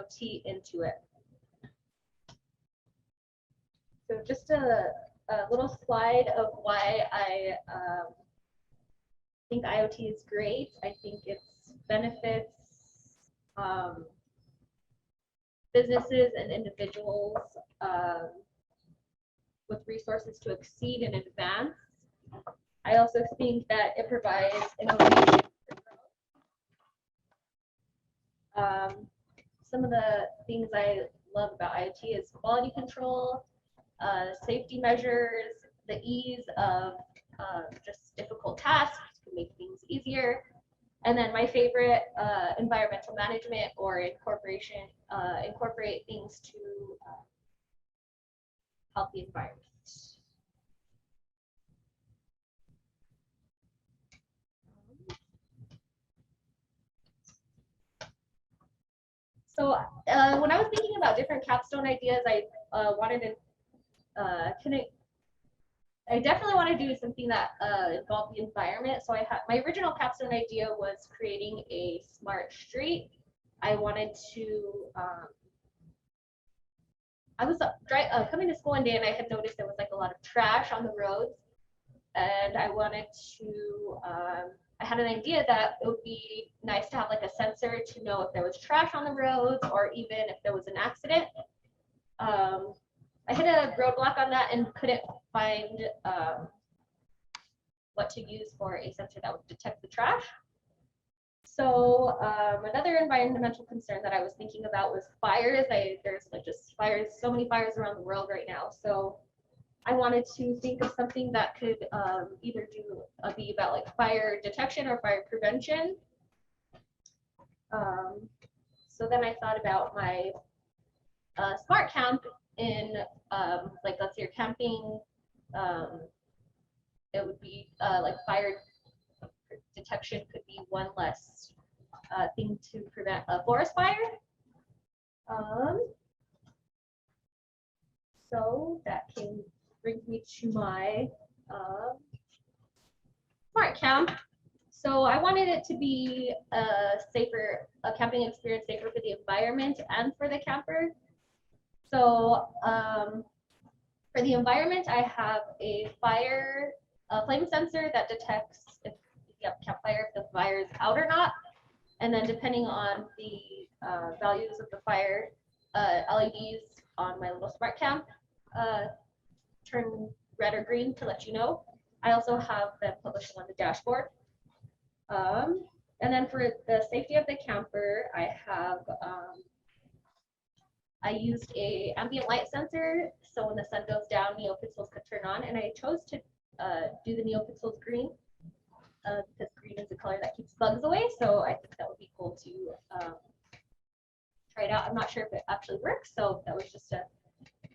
IoT into it. So just a little slide of why I think IoT is great. I think its benefits businesses and individuals with resources to exceed and advance. I also think that it provides innovation for growth. Some of the things I love about IoT is quality control, safety measures, the ease of just difficult tasks to make things easier, and then my favorite, environmental management or incorporate things to help the environment. So when I was thinking about different capstone ideas, I wanted to I definitely want to do something that involved the environment. So my original capstone idea was creating a smart street. I wanted to. I was coming to school one day and I had noticed there was like a lot of trash on the roads, and I wanted to. I had an idea that it would be nice to have like a sensor to know if there was trash on the roads or even if there was an accident. I hit a roadblock on that and couldn't find what to use for a sensor that would detect the trash. So another environmental concern that I was thinking about was fires. There's like just fires, so many fires around the world right now. So I wanted to think of something that could either be about like fire detection or fire prevention. So then I thought about my smart camp in like let's say you're camping, it would be like fire detection could be one less thing to prevent a forest fire. So that brings me to my smart camp. So I wanted it to be a camping experience safer for the environment and for the camper. So for the environment, I have a flame sensor that detects if you have a campfire, if the fire is out or not. And then depending on the values of the fire, LEDs on my little smart camp turn red or green to let you know. I also have them published on the dashboard. And then for the safety of the camper, I have I used a ambient light sensor, so when the sun goes down, Neopixels could turn on, and I chose to do the Neopixels green because green is the color that keeps bugs away. So I think that would be cool to try it out. I'm not sure if it actually works, so that was just a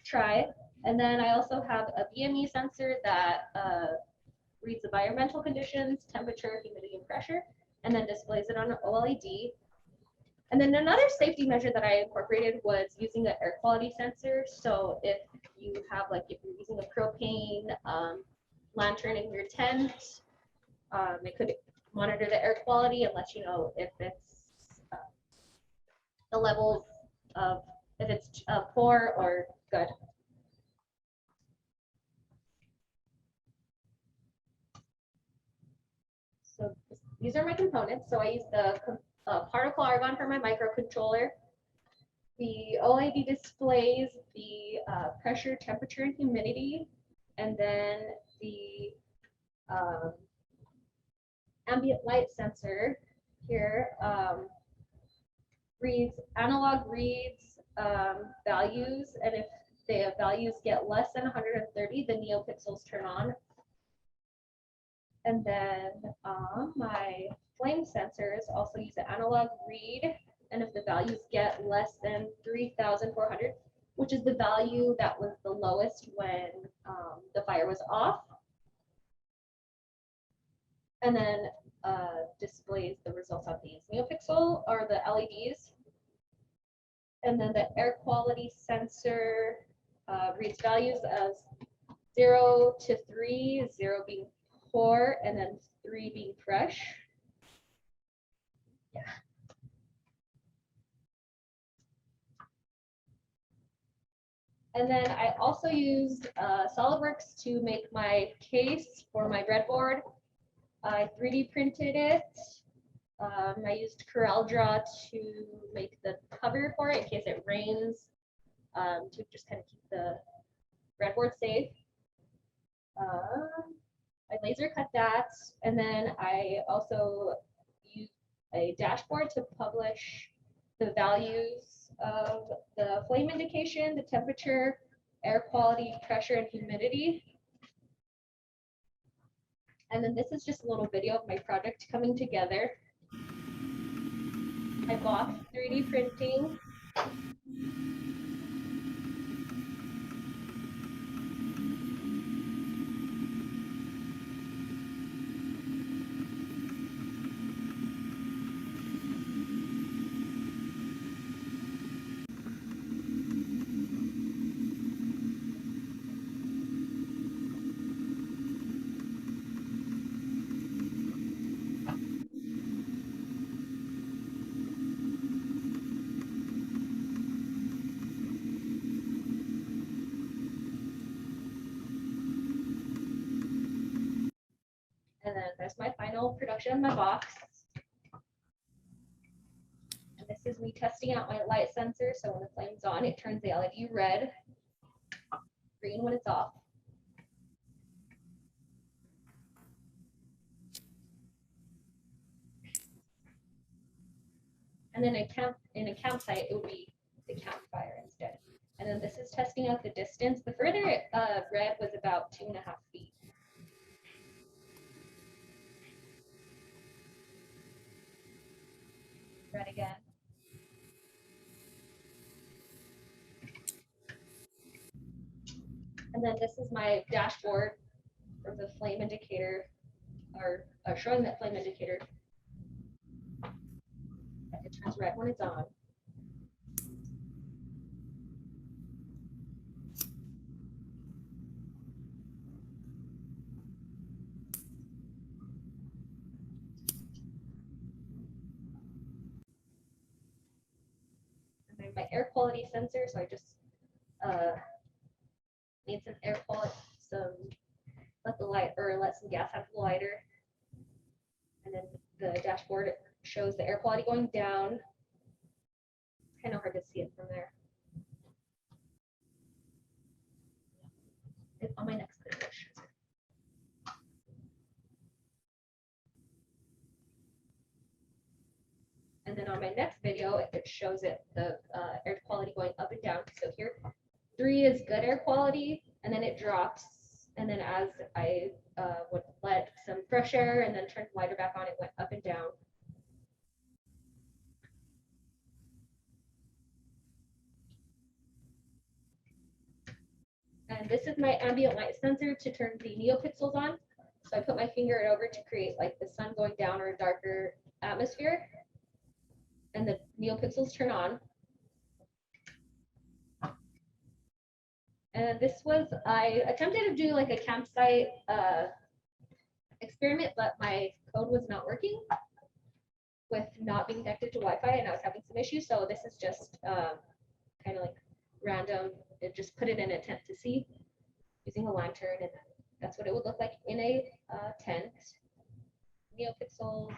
try. And then I also have a BME sensor that reads environmental conditions, temperature, humidity, and pressure, and then displays it on an OLED. And then another safety measure that I incorporated was using an air quality sensor. So if you have if you're using a propane lantern in your tent, it could monitor the air quality and let you know if it's the levels of if it's poor or good. So these are my components. So I use the particle argon for my microcontroller. The OLED displays the pressure, temperature, and humidity, and then the ambient light sensor here analog reads values, and if the values get less than 130, the Neopixels turn on. And then my flame sensors also use an analog read, and if the values get less than 3,400, which is the value that was the lowest when the fire was off, and then displays the results of these Neopixel or the LEDs. And then the air quality sensor reads values as 0 to 3, 0 being poor, and then 3 being fresh. Yeah. And then I also used SolidWorks to make my case for my breadboard. I 3D printed it. I used CorelDRAW to make the cover for it in case it rains, to just kind of keep the breadboard safe. I laser cut that, and then I also used a dashboard to publish the values of the flame indication, the temperature, air quality, pressure, and humidity. And then this is just a little video of my project coming together. I bought 3D printing. And then there's my final production of my box. And this is me testing out my light sensor. So when the flame's on, it turns the LED red, green when it's off. And then in a campsite, it would be the campfire instead. And then this is testing out the distance. The further red was about 2.5 feet. Red again. And then this is my dashboard for the flame indicator, or showing that flame indicator. It turns red when it's on. And then my air quality sensor, so I just made some air quality, let some gas out of the lighter. And then the dashboard shows the air quality going down. It's kind of hard to see it from there. On my next video, it shows it. And then on my next video, it shows it the air quality going up and down. So here, 3 is good air quality, and then it drops. And then as I would let some fresh air and then turn the lighter back on, it went up and down. And this is my ambient light sensor to turn the Neopixels on. So I put my finger over to create like the sun going down or a darker atmosphere. And the Neopixels turn on. And this was, I attempted to do like a campsite experiment, but my code was not working with not being connected to Wi-Fi, and I was having some issues. So this is just kind of like random. It just put it in a tent to see using a lantern, and that's what it would look like in a tent. Neopixels.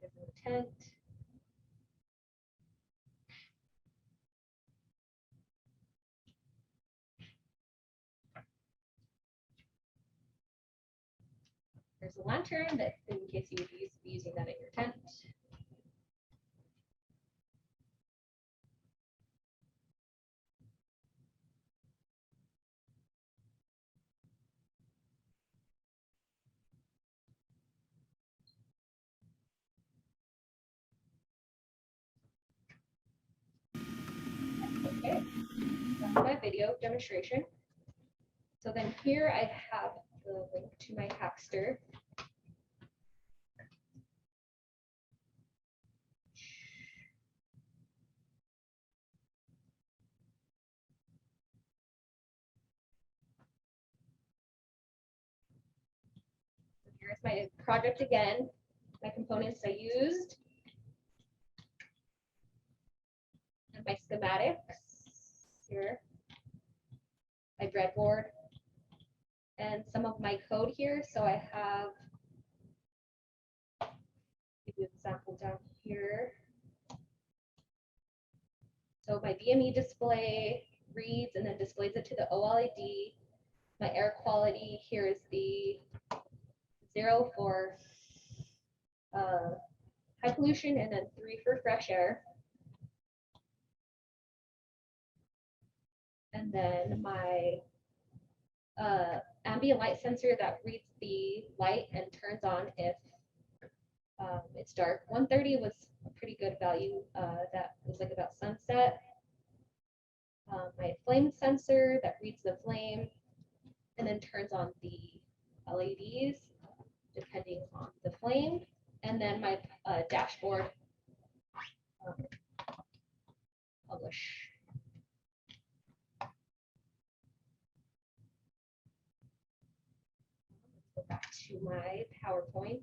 There's a tent. There's a lantern that in case you would be using that in your tent. Okay, that's my video demonstration. So then here I have the link to my Hackster. So here's my project again, my components I used. my schematics here, my breadboard, and some of my code here. So I have, give you an example down here. So my BME display reads and then displays it to the OLED. My air quality here is the 0 for high pollution and then 3 for fresh air. And then my ambient light sensor that reads the light and turns on if it's dark. 130 was a pretty good value. That was like about sunset. My flame sensor that reads the flame and then turns on the LEDs depending on the flame. And then my dashboard, publish. Let's go back to my PowerPoint.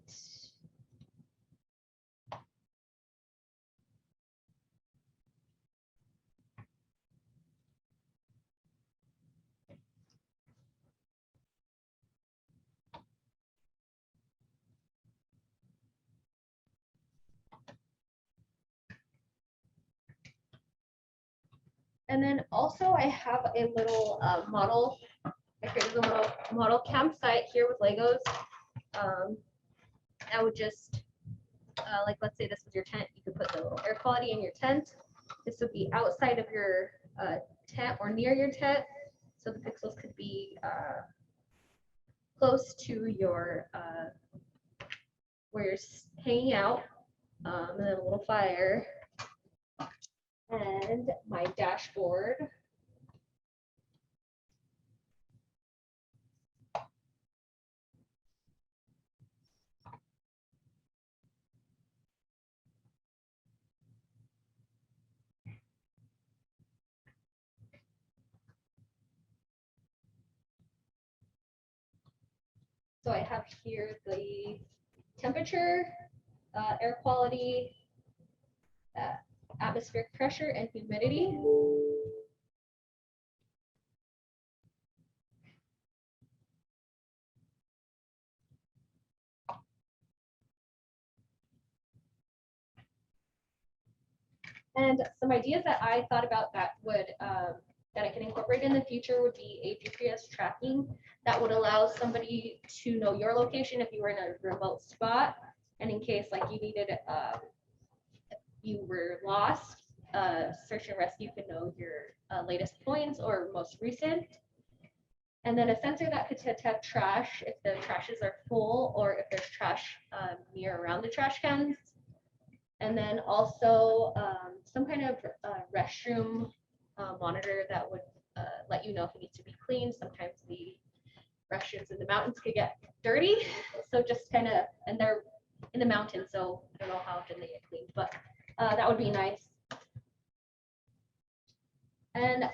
And then also I have a little model. I created a model campsite here with Legos. I would just, like let's say this was your tent, you could put the little air quality in your tent. This would be outside of your tent or near your tent. So the pixels could be close to your, where you're hanging out, and then a little fire. And my dashboard. So I have here the temperature, air quality, atmospheric pressure, and humidity. And some ideas that I thought about that would that I can incorporate in the future would be a GPS tracking that would allow somebody to know your location if you were in a remote spot, and in case like you needed, you were lost, search and rescue could know your latest points or most recent. And then a sensor that could detect trash if the trashes are full or if there's trash near around the trash cans. And then also some kind of restroom monitor that would let you know if it needs to be cleaned. Sometimes the restrooms in the mountains could get dirty. So just kind of, and they're in the mountains, so I don't know how often they get cleaned, but that would be nice. And